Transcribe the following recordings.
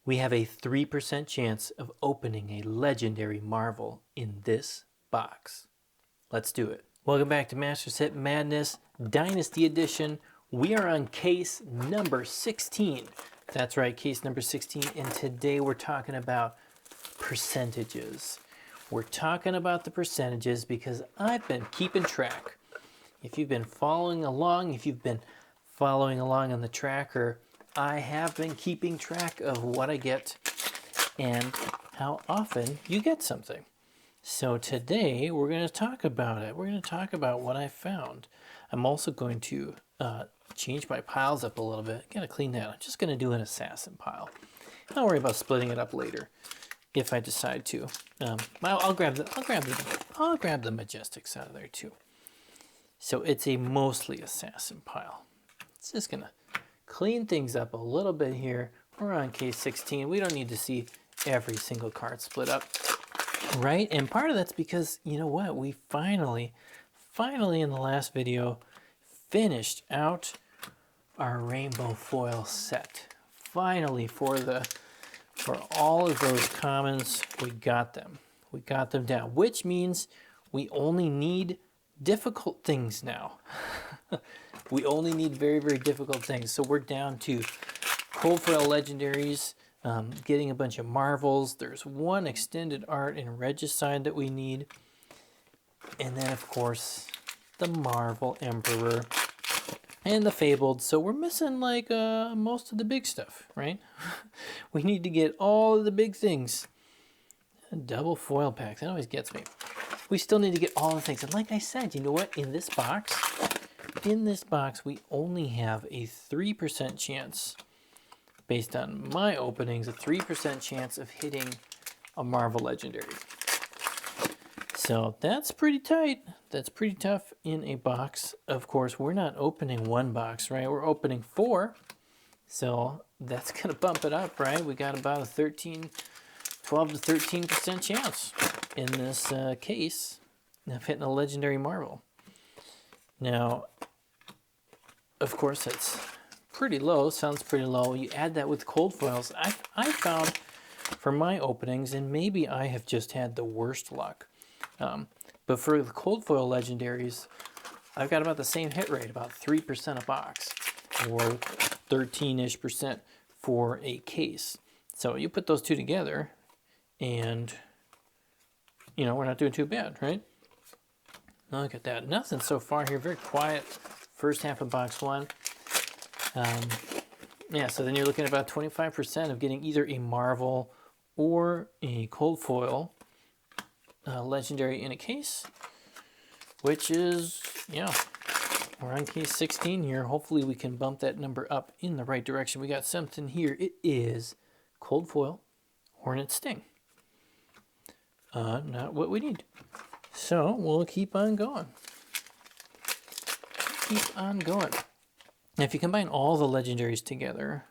We have a 3% chance of opening a legendary Marvel in this box. Let's do it. Welcome back to Master Set Madness Dynasty Edition. We are on case number 16. That's right, case number 16. And today we're talking about percentages. We're talking about the percentages because I've been keeping track. If you've been following along, on the tracker, I have been keeping track of what I get and how often you get something. So today we're going to talk about it. We're going to talk about what I found. I'm also going to change my piles up a little bit. Got to clean that. I'm just going to do an assassin pile. Don't worry about splitting it up later if I decide to. I'll grab the Majestics out of there too. So it's a mostly assassin pile. It's just going to clean things up a little bit here. We're on case 16. We don't need to see every single card split up, right? And part of that's because, you know what? We finally in the last video finished out our rainbow foil set. Finally, for all of those commons, we got them. We got them down, which means we only need difficult things now. We only need very, very difficult things. So we're down to cold foil legendaries, getting a bunch of marvels. There's one extended art in Regicide that we need. And then, of course, the Marvel Emperor and the Fabled. So we're missing like most of the big stuff, right? We need to get all of the big things. Double foil packs, that always gets me. We still need to get all the things. And like I said, you know what? In this box, we only have a 3% chance, based on my openings, a 3% chance of hitting a Marvel Legendary. So that's pretty tight. That's pretty tough in a box. Of course, we're not opening one box, right? We're opening 4. So that's going to bump it up, right? We got about a 12 to 13% chance in this case of hitting a Legendary Marvel. Now, of course, it's pretty low. Sounds pretty low. You add that with cold foils. I found for my openings, and maybe I have just had the worst luck, but for the cold foil legendaries, I've got about the same hit rate, about 3% a box, or 13-ish% for a case. So you put those two together, and you know, we're not doing too bad, right? Look at that. Nothing so far here. Very quiet first half of box 1. Yeah, so then you're looking at about 25% of getting either a Marvel or a cold foil legendary in a case, which is, yeah, we're on case 16 here. Hopefully we can bump that number up in the right direction. We got something here. It is cold foil Hornet Sting. Not what we need. So we'll keep on going. Now, if you combine all the legendaries together,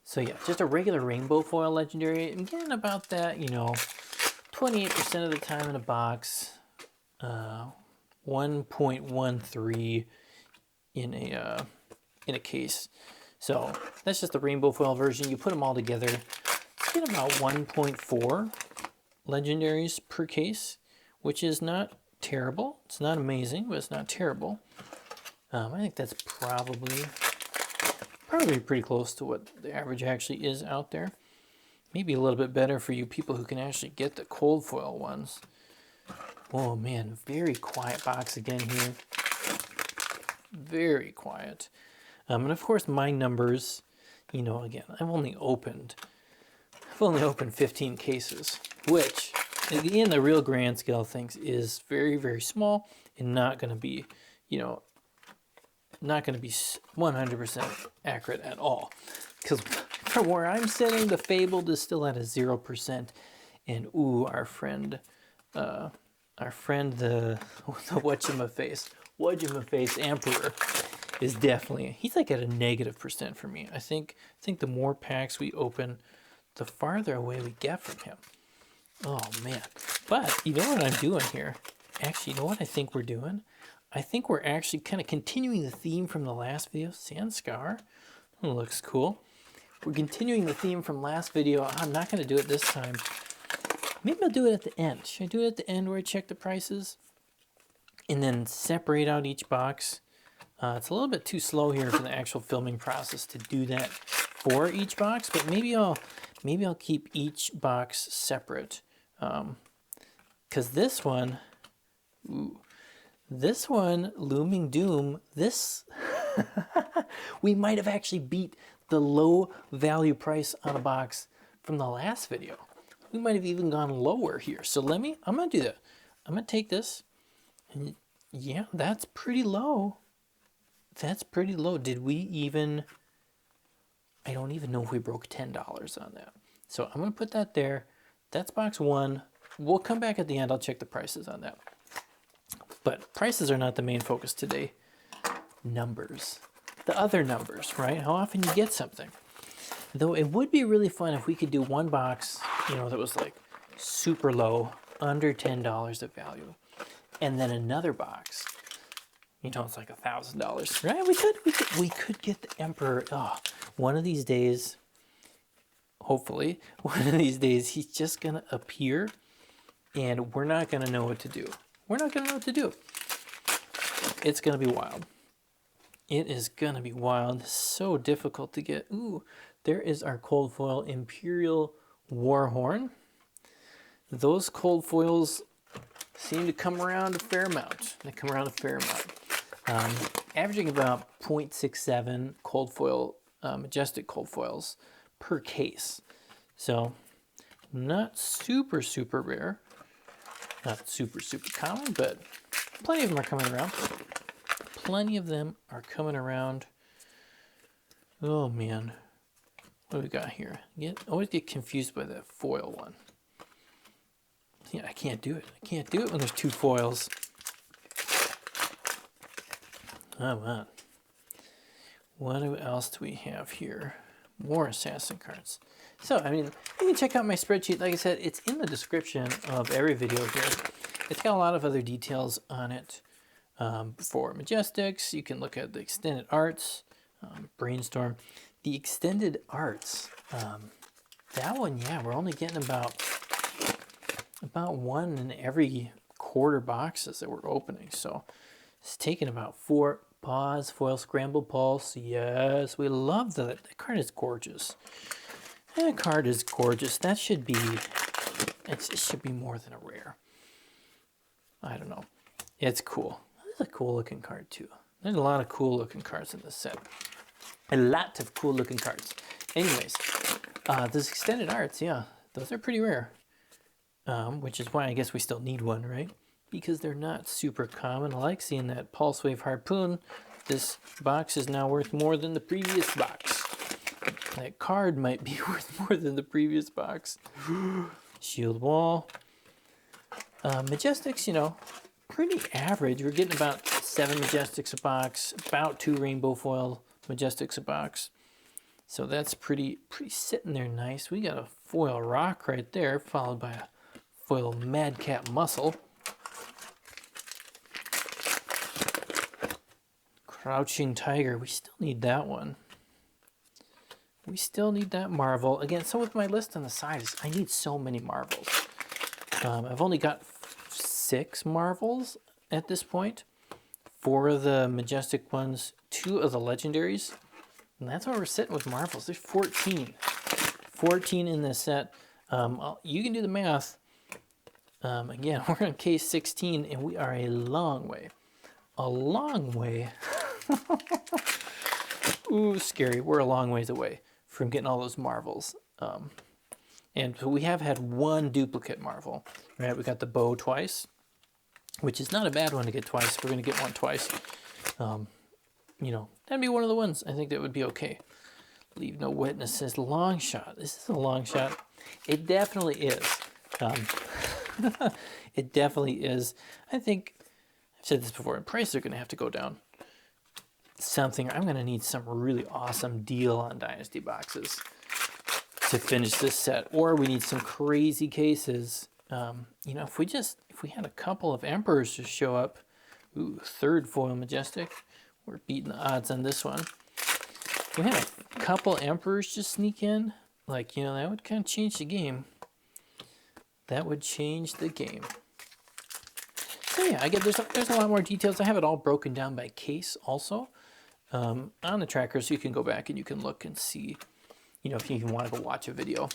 so yeah, just a regular rainbow foil legendary, I'm getting about that, you know, 28% of the time in a box, 1.13 in a case. So that's just the rainbow foil version. You put them all together, you get about 1.4 legendaries per case, which is not terrible. It's not amazing, but it's not terrible. I think that's probably pretty close to what the average actually is out there. Maybe a little bit better for you people who can actually get the cold foil ones. Oh man, very quiet box again here. Very quiet. And of course my numbers, you know, again, I've only opened 15 cases, which in the real grand scale of things is very, very small and not going to be, you know, not going to be 100% accurate at all. Because from where I'm sitting, the Fabled is still at a 0%. And ooh, our friend the whatchamaface Emperor is definitely, he's like at a -% for me. I think the more packs we open, the farther away we get from him. Oh man. But you know what I'm doing here? Actually, you know what I think we're doing? I think we're actually kind of continuing the theme from the last video. Sand Scour. Looks cool. We're continuing the theme from last video. I'm not going to do it this time. Maybe I'll do it at the end. Should I do it at the end where I check the prices? And then separate out each box. It's a little bit too slow here for the actual filming process to do that for each box, but maybe I'll keep each box separate. Because this one, Looming Doom, this, we might have actually beat the low value price on a box from the last video. We might have even gone lower here. So I'm gonna do that. I'm gonna take this, and yeah, that's pretty low. That's pretty low. Did we even, I don't even know if we broke $10 on that. So I'm gonna put that there. That's box one. We'll come back at the end. I'll check the prices on that. But prices are not the main focus today. Numbers. The other numbers, right? How often you get something. Though it would be really fun if we could do one box, that was like super low, under $10 of value. And then another box, it's like $1,000, right? We could get the Emperor. Oh, one of these days, hopefully, one of these days, he's just gonna appear and we're not gonna know what to do. We're not gonna know what to do. It's gonna be wild. It is gonna be wild. So difficult to get. Ooh, there is our cold foil Imperial Warhorn. Those cold foils seem to come around a fair amount. They come around a fair amount. Averaging about 0.67 cold foil, majestic cold foils per case. So not super, super rare. Not super, super common, but plenty of them are coming around. Plenty of them are coming around. Oh man. What do we got here? Always get confused by that foil one. Yeah, I can't do it. I can't do it when there's two foils. Oh man. What else do we have here? More assassin cards. So, you can check out my spreadsheet. Like I said, it's in the description of every video here. It's got a lot of other details on it. For Majestics, you can look at the extended arts, brainstorm. The extended arts, that one, yeah, we're only getting about one in every quarter boxes that we're opening. So it's taking about 4. Pause, foil, scramble, pulse. Yes, we love that. That card is gorgeous. That card is gorgeous. It should be more than a rare. I don't know. It's cool. This is a cool looking card too. There's a lot of cool looking cards in this set. A lot of cool looking cards. Anyways, those extended arts, yeah, those are pretty rare. Which is why I guess we still need one, right? Because they're not super common. I like seeing that Pulse Wave Harpoon. This box is now worth more than the previous box. That card might be worth more than the previous box. Shield Wall. Majestics, pretty average. We're getting about 7 Majestics a box, about 2 Rainbow Foil Majestics a box. So that's pretty sitting there nice. We got a foil Rock right there, followed by a foil Madcap Muscle. Crouching Tiger, we still need that one. We still need that Marvel. Again, so with my list on the side, I need so many Marvels. I've only got 6 Marvels at this point. 4 of the Majestic ones, 2 of the Legendaries. And that's where we're sitting with Marvels. There's 14. 14 in this set. You can do the math. Again, we're on case 16, and we are a long way. A long way. Ooh, scary. We're a long ways away from getting all those Marvels. And so we have had 1 duplicate Marvel, right? We got the bow twice, which is not a bad one to get twice. We're going to get one twice. That'd be one of the ones. I think that would be okay. Leave no witnesses. Long shot. This is a long shot. It definitely is. It definitely is. I think I've said this before, and prices are going to have to go down. I'm going to need some really awesome deal on Dynasty boxes to finish this set, or we need some crazy cases. If we had a couple of Emperors to show up, ooh, 3rd foil Majestic, we're beating the odds on this one. we had a couple Emperors just sneak in, like, you know, that would kind of change the game. That would change the game. So yeah, I get there's a lot more details. I have it all broken down by case also on the tracker, so you can go back and you can look and see, you know, if you even want to go watch a video,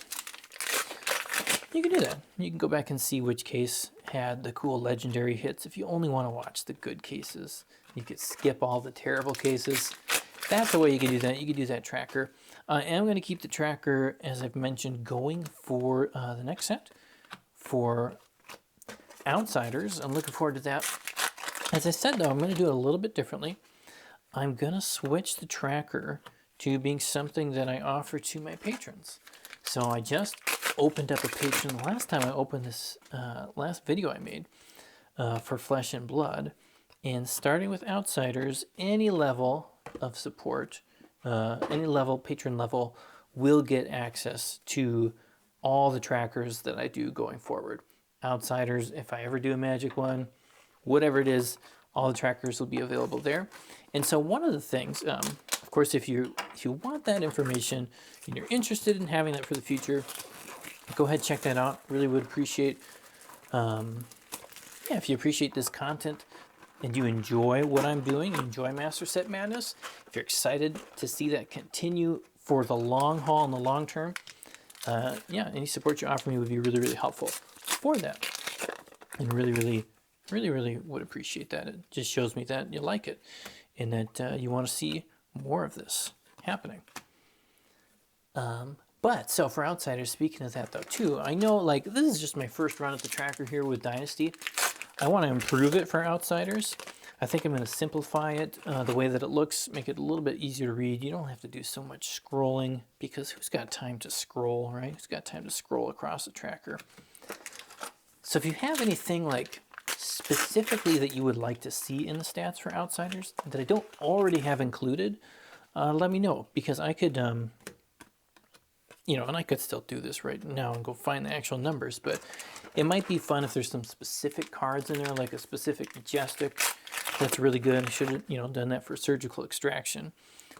you can do that. You can go back and see which case had the cool legendary hits. If you only want to watch the good cases, you could skip all the terrible cases. That's the way you can do that. You can do that tracker. I am going to keep the tracker, as I've mentioned, going for the next set for Outsiders. I'm looking forward to that. As I said, though, I'm going to do it a little bit differently. I'm going to switch the tracker to being something that I offer to my patrons. So I just opened up a patron the last time I opened this last video I made for Flesh and Blood. And starting with Outsiders, any level of support, any level, patron level, will get access to all the trackers that I do going forward. Outsiders, if I ever do a magic one, whatever it is, all the trackers will be available there. And so one of the things, of course, if you want that information and you're interested in having that for the future, go ahead and check that out. Really would appreciate, if you appreciate this content and you enjoy what I'm doing, you enjoy Master Set Madness, if you're excited to see that continue for the long haul and the long term, any support you offer me would be really, really helpful for that. And really would appreciate that. It just shows me that you like it and that you want to see more of this happening. But so for Outsiders, speaking of that though too, I know like this is just my first run at the tracker here with Dynasty. I want to improve it for Outsiders. I think I'm going to simplify it the way that it looks, make it a little bit easier to read. You don't have to do so much scrolling because who's got time to scroll, right? Who's got time to scroll across the tracker? So if you have anything like specifically that you would like to see in the stats for Outsiders that I don't already have included, let me know, because I could, and I could still do this right now and go find the actual numbers, but it might be fun if there's some specific cards in there, like a specific Majestic that's really good. I should have, done that for Surgical Extraction.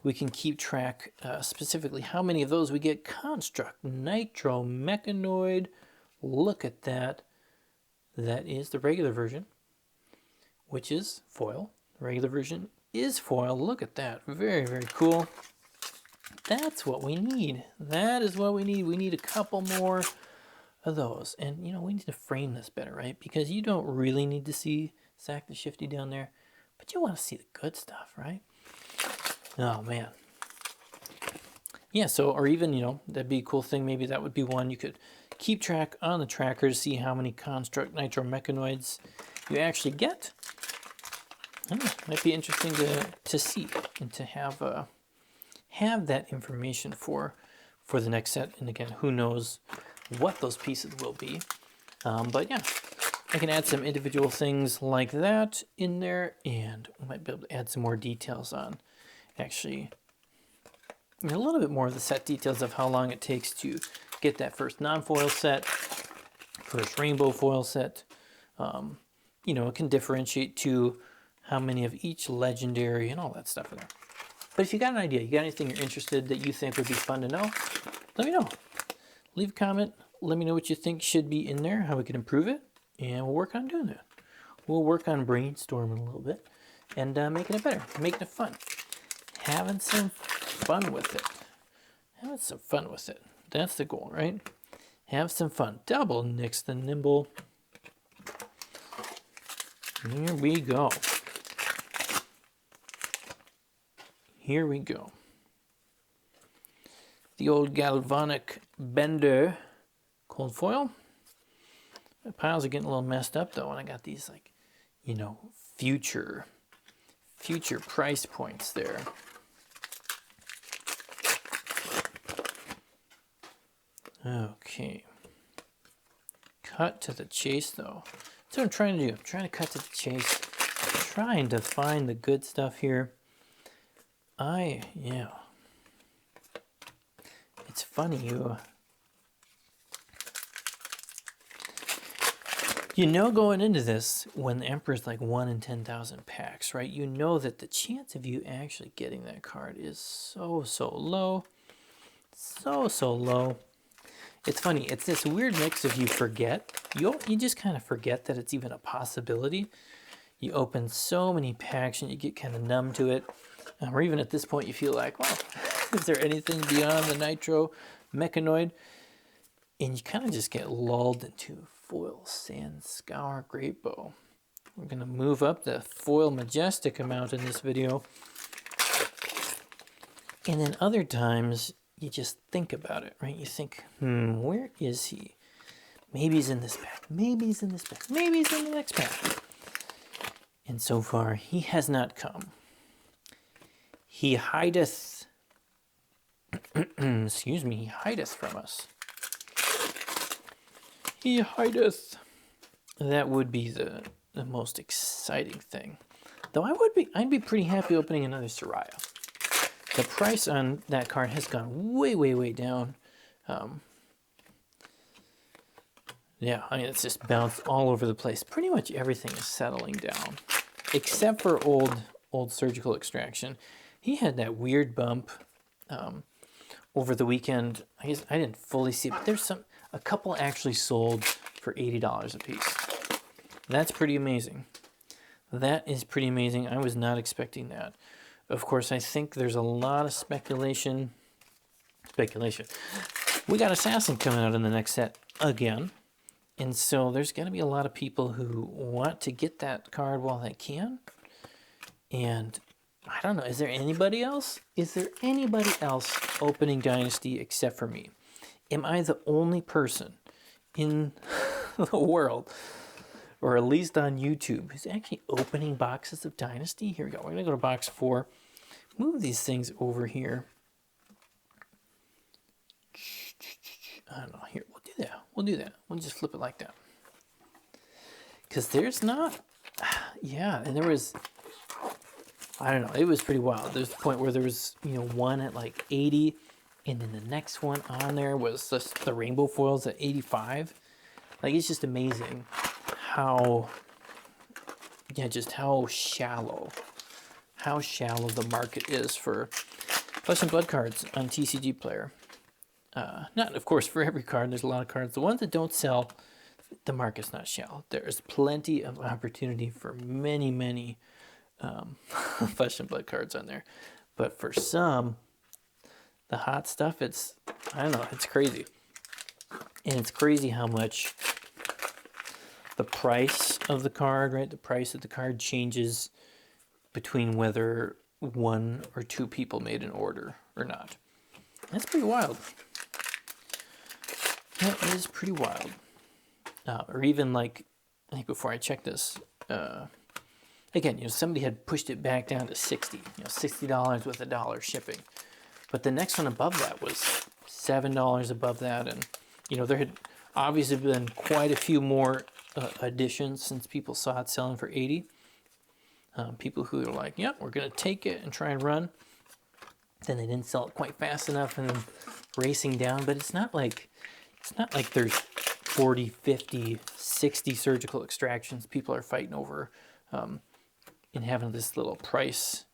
We can keep track specifically how many of those we get. Construct, Nitro, Mechanoid, look at that. That is the regular version, which is foil. The regular version is foil. Look at that. Very, very cool. That's what we need. That is what we need. We need a couple more of those. And, we need to frame this better, right? Because you don't really need to see Sack the Shifty down there, but you want to see the good stuff, right? Oh, man. Yeah, so, or even, that'd be a cool thing. Maybe that would be one you could keep track on the tracker to see how many Construct Nitro Mechanoids you actually get. Might be interesting to see and to have that information for the next set. And again, who knows what those pieces will be. But yeah, I can add some individual things like that in there, and we might be able to add some more details on actually a little bit more of the set details of how long it takes to get that first non-foil set, first rainbow foil set. It can differentiate to how many of each legendary and all that stuff in there. But if you got an idea, you got anything you're interested that you think would be fun to know, let me know. Leave a comment. Let me know what you think should be in there, how we can improve it, and we'll work on doing that. We'll work on brainstorming a little bit and making it better, making it fun. Having some fun with it. Having some fun with it. That's the goal, right? Have some fun. Double Nix the Nimble. Here we go. Here we go. The old Galvanic Bender cold foil. My piles are getting a little messed up though, and I got these future price points there. Okay. Cut to the chase though. That's what I'm trying to do. I'm trying to cut to the chase. Trying to find the good stuff here. It's funny You know, going into this, when the Emperor's like 1 in 10,000 packs, right? You know that the chance of you actually getting that card is so low. So low. It's funny, it's this weird mix of you forget. You just kind of forget that it's even a possibility. You open so many packs and you get kind of numb to it. Or even at this point you feel like, well, is there anything beyond the Nitro Mechanoid? And you kind of just get lulled into foil sand scour great bow. We're going to move up the foil majestic amount in this video. And then other times you just think about it, right? You think, where is he? Maybe he's in this pack. Maybe he's in this pack. Maybe he's in the next pack. And so far, he has not come. He hideth, excuse me, he hideth from us. He hideth. That would be the most exciting thing. Though I'd be pretty happy opening another Soraya. The price on that card has gone way down. Yeah, I mean, it's just bounced all over the place. Pretty much everything is settling down, except for old surgical extraction. He had that weird bump over the weekend. I guess I didn't fully see it, but there's a couple actually sold for $80 a piece. That's pretty amazing. That is pretty amazing. I was not expecting that. Of course, I think there's a lot of speculation. We got Assassin coming out in the next set again. And so there's going to be a lot of people who want to get that card while they can. And I don't know, is there anybody else? Is there anybody else opening Dynasty except for me? Am I the only person in the world, or at least on YouTube, who's actually opening boxes of Dynasty? Here we go. We're going to go to box 4. Move these things over here. I don't know. Here, we'll do that. We'll just flip it like that. Because there's not... Yeah, and there was... I don't know. It was pretty wild. There's a point where there was, one at like 80, and then the next one on there was the rainbow foils at 85. Like, it's just amazing how... Yeah, just how shallow the market is for Flesh and Blood cards on TCG Player. Not, of course, for every card. There's a lot of cards. The ones that don't sell, the market's not shallow. There's plenty of opportunity for many Flesh and Blood cards on there. But for some, the hot stuff, I don't know, it's crazy. And it's crazy how much the price of the card, right? The price of the card changes between whether 1 or 2 people made an order or not. That's pretty wild. That is pretty wild. Or even like, I think before I checked this, again, somebody had pushed it back down to 60, $60 with $1 shipping. But the next one above that was $7 above that. And, there had obviously been quite a few more additions since people saw it selling for 80. People who are like, we're going to take it and try and run. Then they didn't sell it quite fast enough and then racing down. But it's not like there's 40, 50, 60 surgical extractions people are fighting over and having this little price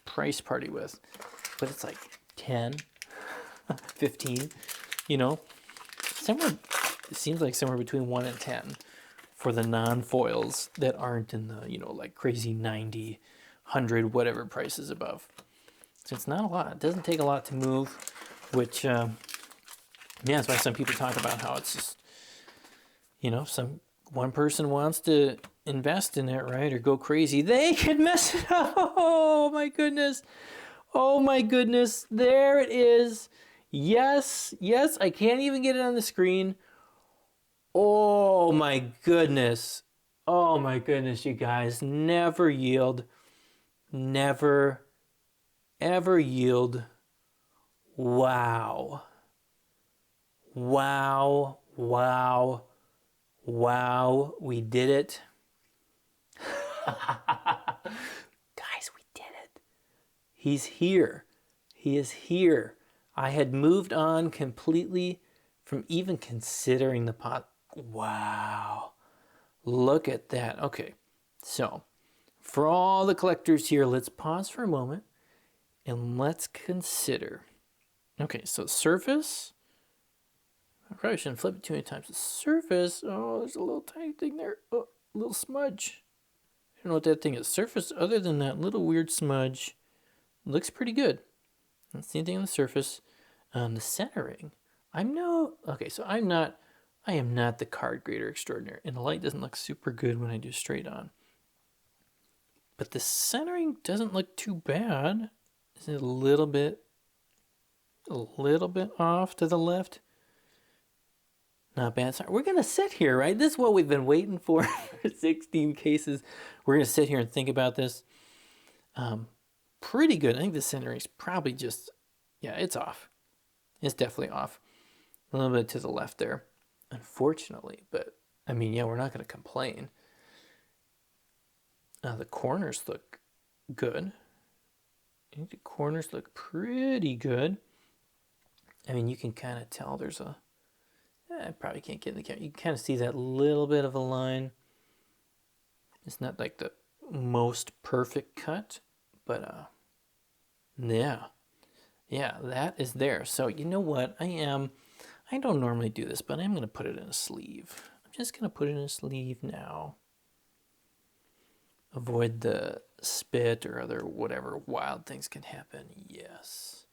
party with. But it's like 10, 15, somewhere, it seems like somewhere between 1 and 10 for the non-foils that aren't in the, like crazy 90, 100, whatever prices above. So it's not a lot. It doesn't take a lot to move, which, that's why some people talk about how it's just, one person wants to invest in it, right, or go crazy. They could mess it up. Oh, my goodness. Oh, my goodness. There it is. Yes, I can't even get it on the screen. Oh, my goodness. Oh, my goodness, you guys. Never yield. Never, ever yield. Wow. Wow. We did it. Guys, we did it. He's here. He is here. I had moved on completely from even considering the pot. Wow. Look at that. Okay, so for all the collectors here, let's pause for a moment and let's consider. Okay, so surface. I probably shouldn't flip it too many times. The surface, oh, there's a little tiny thing there. Oh, a little smudge. I don't know what that thing is. Surface, other than that little weird smudge, looks pretty good. That's the thing on the surface. The centering, I am not the card grader extraordinaire, and the light doesn't look super good when I do straight on. But the centering doesn't look too bad. Is it a little bit off to the left? Not bad. Sorry. We're gonna sit here, right? This is what we've been waiting for 16 cases. We're gonna sit here and think about this. Pretty good. I think the centering is probably just, yeah, it's off. It's definitely off. A little bit to the left there, unfortunately. But I mean, yeah, we're not gonna complain. The corners look good. I think the corners look pretty good. I mean, you can kind of tell there's a, I probably can't get in the camera. You can kind of see that little bit of a line. It's not like the most perfect cut, but yeah, that is there. So you know what? I don't normally do this, but I'm going to put it in a sleeve. I'm just going to put it in a sleeve now. Avoid the spit or other whatever wild things can happen. Yes.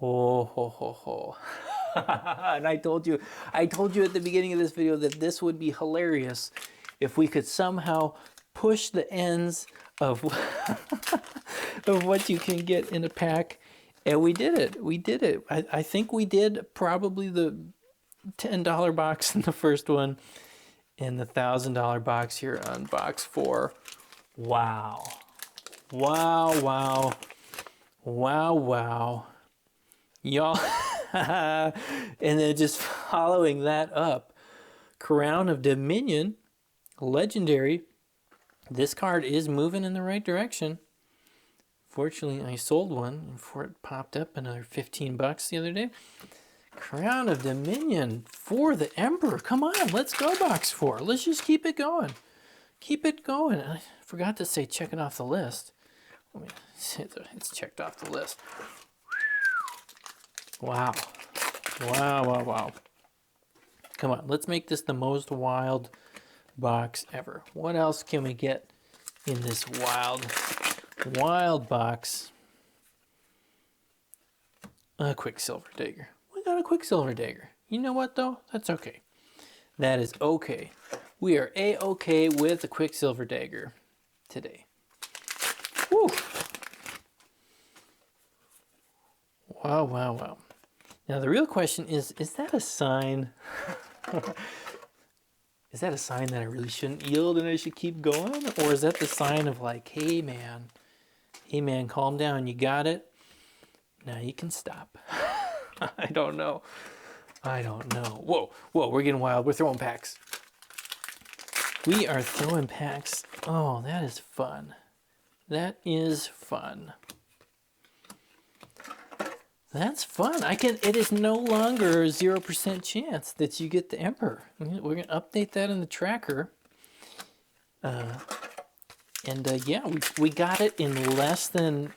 Oh, ho, ho, ho. And I told you at the beginning of this video that this would be hilarious if we could somehow push the ends of of what you can get in a pack. And we did it. I think we did probably the $10 box in the first one and the $1,000 box here on box 4. Wow. Y'all, and then just following that up, Crown of Dominion, legendary. This card is moving in the right direction. Fortunately, I sold one before it popped up another 15 bucks the other day. Crown of Dominion for the Emperor. Come on, let's go box 4. Let's just keep it going. Keep it going. I forgot to say check it off the list. It's checked off the list. Wow. Come on, let's make this the most wild box ever. What else can we get in this wild box? A Quicksilver Dagger. We got a Quicksilver Dagger. You know what though? That's okay. That is okay. We are A-okay with a Quicksilver Dagger today. Woo! Wow. Now the real question is that a sign? Is that a sign that I really shouldn't yield and I should keep going? Or is that the sign of like, hey man, calm down, you got it? Now you can stop. I don't know. Whoa, we're getting wild. We're throwing packs. We are throwing packs. Oh, that is fun. That's fun. It is no longer a 0% chance that you get the Emperor. We're going to update that in the tracker. Yeah, we got it in less than,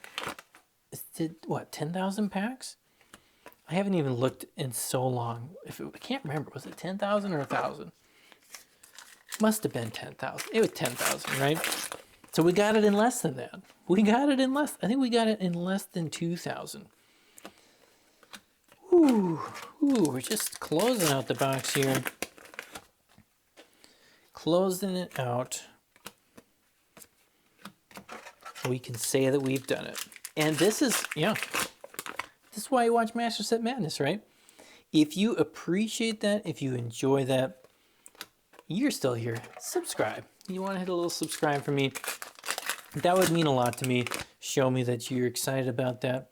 10,000 packs? I haven't even looked in so long. I can't remember. Was it 10,000 or 1,000? Must have been 10,000. It was 10,000, right? So we got it in less than that. I think we got it in less than 2,000. Ooh, we're just closing out the box here. Closing it out. We can say that we've done it. And this is why you watch Master Set Madness, right? If you appreciate that, if you enjoy that, you're still here, subscribe. You want to hit a little subscribe for me? That would mean a lot to me. Show me that you're excited about that.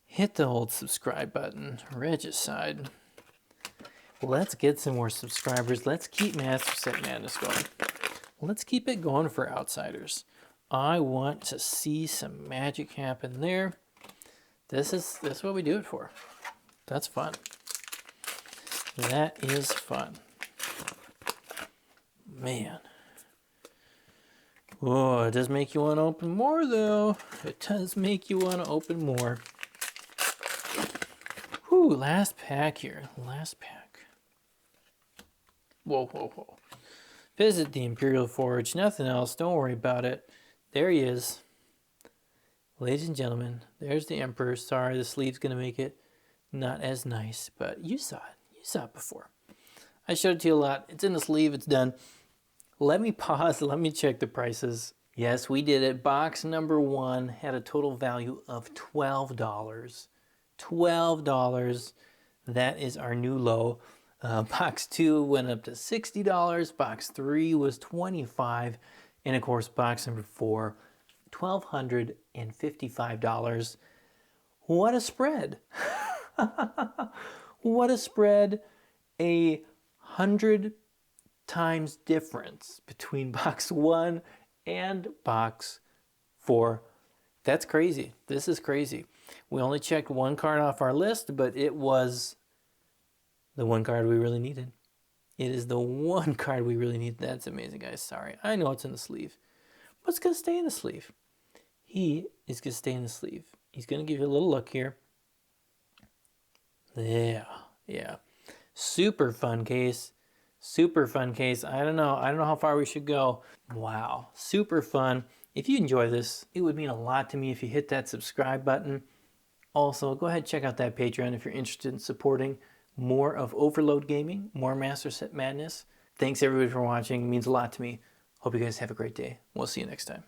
Hit the old subscribe button, regicide. Let's get some more subscribers. Let's keep Master Set Madness going. Let's keep it going for outsiders. I want to see some magic happen there. This is what we do it for. That's fun. That is fun. Man. Oh, it does make you want to open more, though. It does make you want to open more. Whew, last pack here. Last pack. Whoa, whoa, whoa. Visit the Imperial Forge. Nothing else. Don't worry about it. There he is. Ladies and gentlemen, there's the Emperor. Sorry, the sleeve's going to make it not as nice, but you saw it. You saw it before. I showed it to you a lot. It's in the sleeve. It's done. Let me pause. Let me check the prices. Yes, we did it. Box number 1 had a total value of $12. $12. That is our new low. Box 2 went up to $60. Box 3 was $25. And of course, box number 4, $1,255. What a spread. What a spread. 100 times difference between box 1 and box 4. That's crazy. This is crazy. We only checked one card off our list, but it was the one card we really needed. It is the one card we really need. That's amazing, guys. Sorry. I know it's in the sleeve, but it's going to stay in the sleeve. He is going to stay in the sleeve. He's going to give you a little look here. Yeah. Super fun case. Super fun case. I don't know how far we should go. Wow. Super fun. If you enjoy this, it would mean a lot to me if you hit that subscribe button. Also, go ahead and check out that Patreon if you're interested in supporting more of Overload Gaming, more Master Set Madness. Thanks everybody for watching. It means a lot to me. Hope you guys have a great day. We'll see you next time.